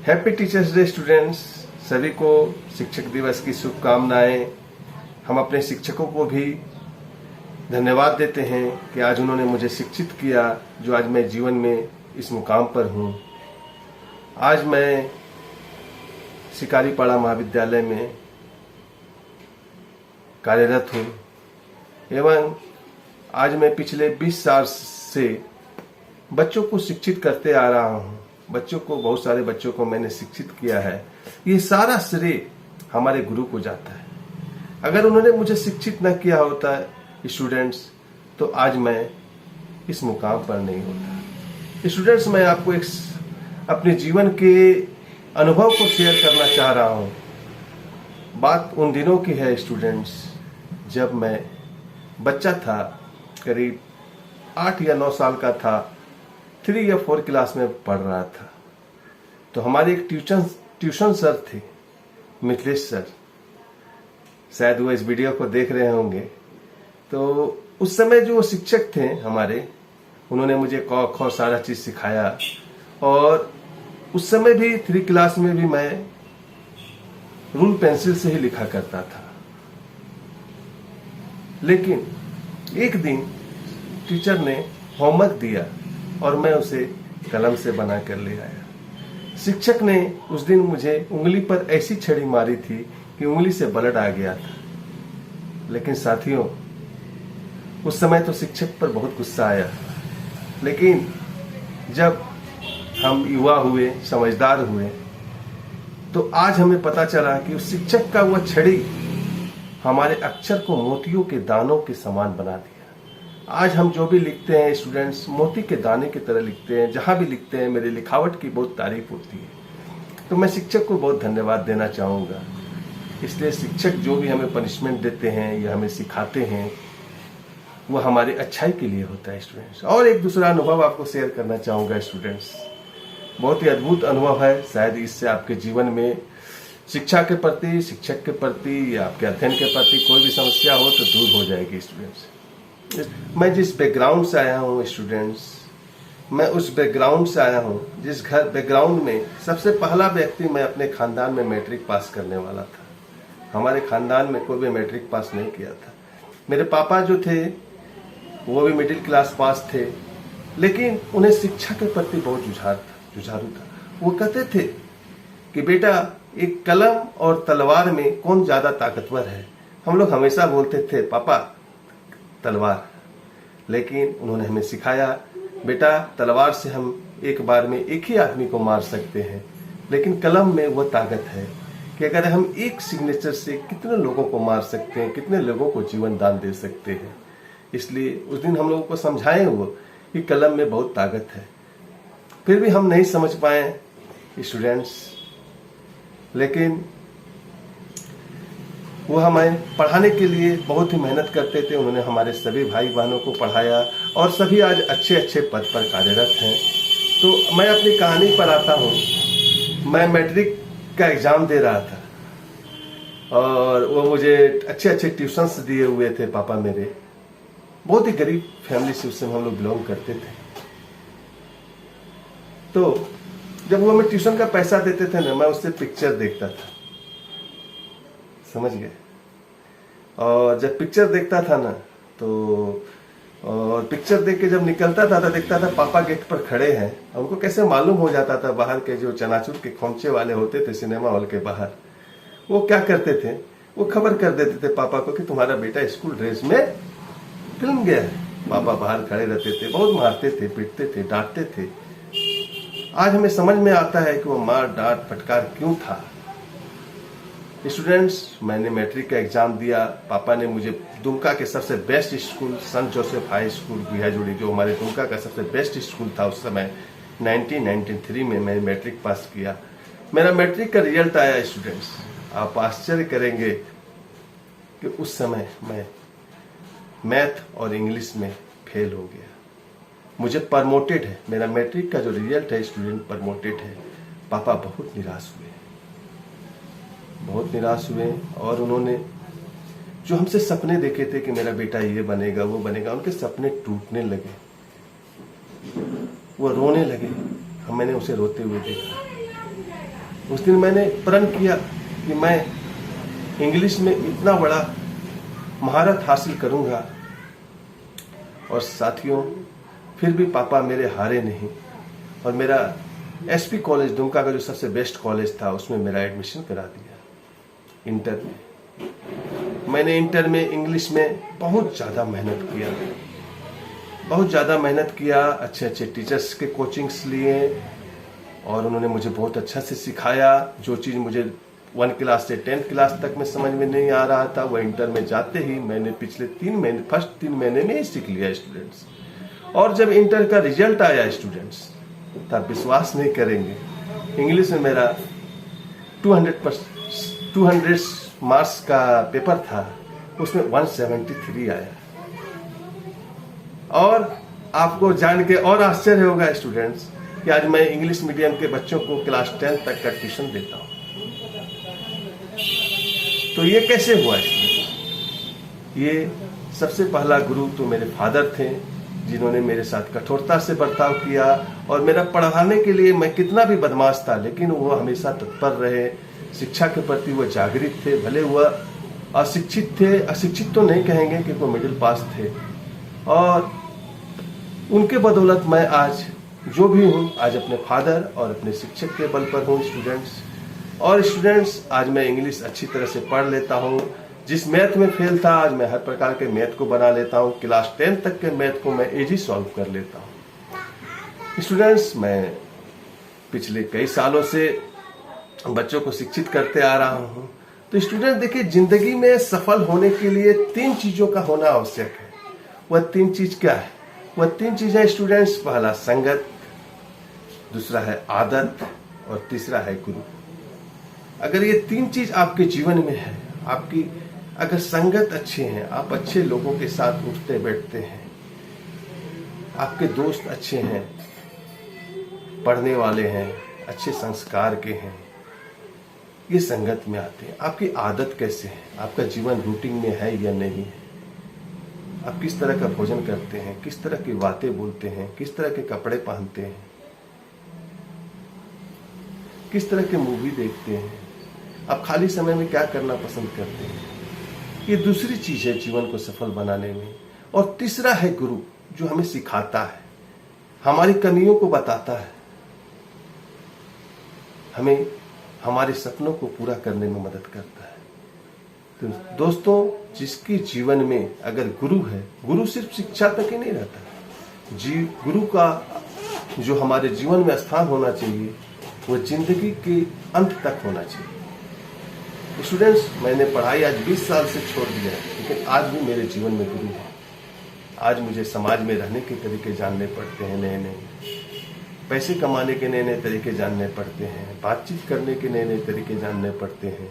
Happy teachers day students. सभी को शिक्षक दिवस की शुभकामनाएं। हम अपने शिक्षकों को भी धन्यवाद देते हैं कि आज उन्होंने मुझे शिक्षित किया, जो आज मैं जीवन में इस मुकाम पर हूं। आज मैं शिकारीपाड़ा महाविद्यालय में कार्यरत हूं एवं आज मैं पिछले 20 साल से बच्चों को शिक्षित करते आ रहा हूं। बच्चों को, बहुत सारे बच्चों को मैंने शिक्षित किया है। ये सारा श्रेय हमारे गुरु को जाता है। अगर उन्होंने मुझे शिक्षित न किया होता स्टूडेंट्स, तो आज मैं इस मुकाम पर नहीं होता। स्टूडेंट्स, मैं आपको एक अपने जीवन के अनुभव को शेयर करना चाह रहा हूं। बात उन दिनों की है स्टूडेंट्स, जब मैं बच्चा था, करीब 8 या 9 साल का था, 3 या 4 क्लास में पढ़ रहा था। तो हमारे एक ट्यूशन सर थे, मिथिलेश सर। शायद वो इस वीडियो को देख रहे होंगे। तो उस समय जो शिक्षक थे हमारे, उन्होंने मुझे क ख सारा चीज सिखाया। और उस समय भी 3 क्लास में भी मैं रूल पेंसिल से ही लिखा करता था। लेकिन एक दिन टीचर ने होमवर्क दिया और मैं उसे कलम से बना कर ले आया। शिक्षक ने उस दिन मुझे उंगली पर ऐसी छड़ी मारी थी कि उंगली से ब्लड आ गया था। लेकिन साथियों, उस समय तो शिक्षक पर बहुत गुस्सा आया। लेकिन जब हम युवा हुए, समझदार हुए, तो आज हमें पता चला कि उस शिक्षक का वह छड़ी हमारे अक्षर को मोतियों के दानों के समान बना दिया। आज हम जो भी लिखते हैं स्टूडेंट्स, मोती के दाने की तरह लिखते हैं। जहां भी लिखते हैं मेरी लिखावट की बहुत तारीफ होती है। तो मैं शिक्षक को बहुत धन्यवाद देना चाहूंगा। इसलिए शिक्षक जो भी हमें पनिशमेंट देते हैं या हमें सिखाते हैं, वो हमारी अच्छाई के लिए होता है स्टूडेंट्स। और एक दूसरा अनुभव आपको शेयर करना चाहूंगा स्टूडेंट्स। बहुत ही अद्भुत अनुभव है। शायद इससे आपके जीवन में शिक्षा के प्रति, शिक्षक के प्रति या आपके अध्ययन के प्रति कोई भी समस्या हो तो दूर हो जाएगी स्टूडेंट्स। मैं जिस बैकग्राउंड से आया हूँ स्टूडेंट्स, मैं उस बैकग्राउंड से आया हूँ जिस घर बैकग्राउंड में सबसे पहला व्यक्ति मैं अपने खानदान में मैट्रिक पास करने वाला था। हमारे खानदान में कोई भी मैट्रिक पास नहीं किया था। मेरे पापा जो थे वो भी मिडिल क्लास पास थे, लेकिन उन्हें शिक्षा के प्रति बहुत जुझारू था। वो कहते थे कि बेटा, एक कलम और तलवार में कौन ज्यादा ताकतवर है। हम लोग हमेशा बोलते थे पापा तलवार, लेकिन उन्होंने हमें सिखाया, बेटा तलवार से हम एक बार में एक ही आदमी को मार सकते हैं, लेकिन कलम में वो ताकत है कि अगर हम एक सिग्नेचर से कितने लोगों को मार सकते हैं, कितने लोगों को जीवन दान दे सकते हैं। इसलिए उस दिन हम लोगों को समझाए वो कि कलम में बहुत ताकत है। फिर भी हम नहीं समझ पाए स्टूडेंट्स, लेकिन वो हमें पढ़ाने के लिए बहुत ही मेहनत करते थे। उन्होंने हमारे सभी भाई बहनों को पढ़ाया और सभी आज अच्छे अच्छे पद पर कार्यरत हैं। तो मैं अपनी कहानी पर आता हूँ। मैं मैट्रिक का एग्जाम दे रहा था और वो मुझे अच्छे अच्छे ट्यूशन्स दिए हुए थे पापा मेरे। बहुत ही गरीब फैमिली से उस समय हम लोग बिलोंग करते थे। तो जब वो हमें ट्यूशन का पैसा देते थे ना, मैं उससे पिक्चर देखता था, समझ गए। और जब पिक्चर देखता था ना, तो और पिक्चर देख के जब निकलता था तो देखता था पापा गेट पर खड़े हैं। हमको कैसे मालूम हो जाता था, बाहर के जो चनाचूर के खोमचे वाले होते थे सिनेमा हॉल के बाहर, वो क्या करते थे, वो खबर कर देते थे पापा को कि तुम्हारा बेटा स्कूल ड्रेस में फिल्म गया है। पापा बाहर खड़े रहते थे, बहुत मारते थे, पीटते थे, डांटते थे। आज हमें समझ में आता है कि वो मार डांट फटकार क्यों था। स्टूडेंट्स, मैंने मैट्रिक का एग्जाम दिया। पापा ने मुझे दुमका के सबसे बेस्ट स्कूल संत जोसेफ हाई स्कूल गुहियाजुड़ी, जो हमारे दुमका का सबसे बेस्ट स्कूल था उस समय, 1993 में मैं मैट्रिक पास किया। मेरा मैट्रिक का रिजल्ट आया स्टूडेंट्स, आप आश्चर्य करेंगे कि उस समय मैं मैथ और इंग्लिश में फेल हो गया। मुझे प्रमोटेड है, मेरा मैट्रिक का जो रिजल्ट है स्टूडेंट प्रमोटेड है। पापा बहुत निराश हुए, बहुत निराश हुए। और उन्होंने जो हमसे सपने देखे थे कि मेरा बेटा ये बनेगा वो बनेगा, उनके सपने टूटने लगे, वो रोने लगे। मैंने उसे रोते हुए देखा। उस दिन मैंने प्रण किया कि मैं इंग्लिश में इतना बड़ा महारत हासिल करूंगा। और साथियों, फिर भी पापा मेरे हारे नहीं और मेरा एसपी कॉलेज दुमका का जो सबसे बेस्ट कॉलेज था उसमें मेरा एडमिशन करा दिया। इंटर में मैंने इंटर में इंग्लिश में बहुत ज़्यादा मेहनत किया, अच्छे अच्छे टीचर्स के कोचिंग्स लिए और उन्होंने मुझे बहुत अच्छा से सिखाया। जो चीज़ मुझे 1 क्लास से 10th क्लास तक में समझ में नहीं आ रहा था वो इंटर में जाते ही मैंने पिछले फर्स्ट 3 महीने में ही सीख लिया स्टूडेंट्स। और जब इंटर का रिजल्ट आया स्टूडेंट्स, तब विश्वास नहीं करेंगे, इंग्लिश में मेरा 200 मार्क्स का पेपर था, उसमें 173 आया। और आपको जान के और आश्चर्य होगा स्टूडेंट्स कि आज मैं इंग्लिश मीडियम के बच्चों को क्लास 10 तक का ट्यूशन देता हूं। तो ये कैसे हुआ स्टूडेंट्स? ये सबसे पहला गुरु तो मेरे फादर थे, जिन्होंने मेरे साथ कठोरता से बर्ताव किया और मेरा पढ़ाने के लिए मैं कितना भी बदमाश था लेकिन वो हमेशा तत्पर रहे, शिक्षा के प्रति वो जागृत थे। भले वह अशिक्षित थे, अशिक्षित तो नहीं कहेंगे कि वो मिडिल पास थे, और उनके बदौलत मैं आज जो भी हूँ आज अपने फादर और अपने शिक्षक के बल पर हूँ स्टूडेंट्स। और स्टूडेंट्स आज मैं इंग्लिश अच्छी तरह से पढ़ लेता हूँ। जिस मैथ में फेल था आज मैं हर प्रकार के मैथ को बना लेता हूँ। क्लास 10 तक के मैथ को मैं इजी सॉल्व कर लेता हूँ। स्टूडेंट्स, मैं पिछले कई सालों से बच्चों को शिक्षित करते आ रहा हूँ। तो स्टूडेंट देखिए, जिंदगी में सफल होने के लिए 3 चीजों का होना आवश्यक है। वह 3 चीज क्या है? वह 3 चीजें स्टूडेंट्स, पहला संगत, दूसरा है आदत और तीसरा है गुरु। अगर ये 3 चीज आपके जीवन में है, आपकी अगर संगत अच्छी है, आप अच्छे लोगों के साथ उठते बैठते हैं, आपके दोस्त अच्छे हैं, पढ़ने वाले हैं, अच्छे संस्कार के हैं, ये संगत में आते हैं। आपकी आदत कैसे है, आपका जीवन रूटीन में है या नहीं है, आप किस तरह का भोजन करते हैं, किस तरह की बातें बोलते हैं, किस तरह के कपड़े पहनते हैं, किस तरह के मूवी देखते हैं, आप खाली समय में क्या करना पसंद करते हैं। ये दूसरी चीज है जीवन को सफल बनाने में। और तीसरा है गुरु, जो हमें सिखाता है, हमारी कमियों को बताता है, हमें हमारे सपनों को पूरा करने में मदद करता है। तो दोस्तों, जिसके जीवन में अगर गुरु है, गुरु सिर्फ शिक्षा तक ही नहीं रहता, गुरु का जो हमारे जीवन में स्थान होना चाहिए वो जिंदगी के अंत तक होना चाहिए। स्टूडेंट्स, मैंने पढ़ाई आज 20 साल से छोड़ दिया है, लेकिन आज भी मेरे जीवन में गुरु है। आज मुझे समाज में रहने के तरीके जानने पड़ते हैं, नए नए पैसे कमाने के नए नए तरीके जानने पड़ते हैं, बातचीत करने के नए नए तरीके जानने पड़ते हैं,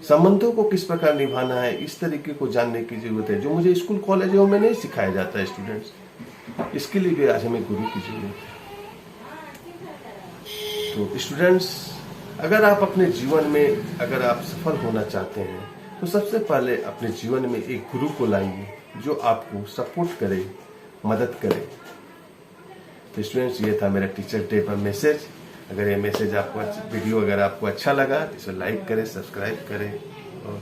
संबंधों को किस प्रकार निभाना है इस तरीके को जानने की जरूरत है, जो मुझे स्कूल कॉलेजों में नहीं सिखाया जाता है स्टूडेंट्स। इसके लिए भी आज हमें गुरु की जरूरत है। तो स्टूडेंट्स, अगर आप अपने जीवन में अगर आप सफल होना चाहते हैं तो सबसे पहले अपने जीवन में एक गुरु को लाइए जो आपको सपोर्ट करे, मदद करे। तो स्टूडेंट्स, ये था मेरा टीचर डे पर मैसेज। अगर ये मैसेज आपको वीडियो अगर आपको अच्छा लगा तो इसे लाइक करें, सब्सक्राइब करें और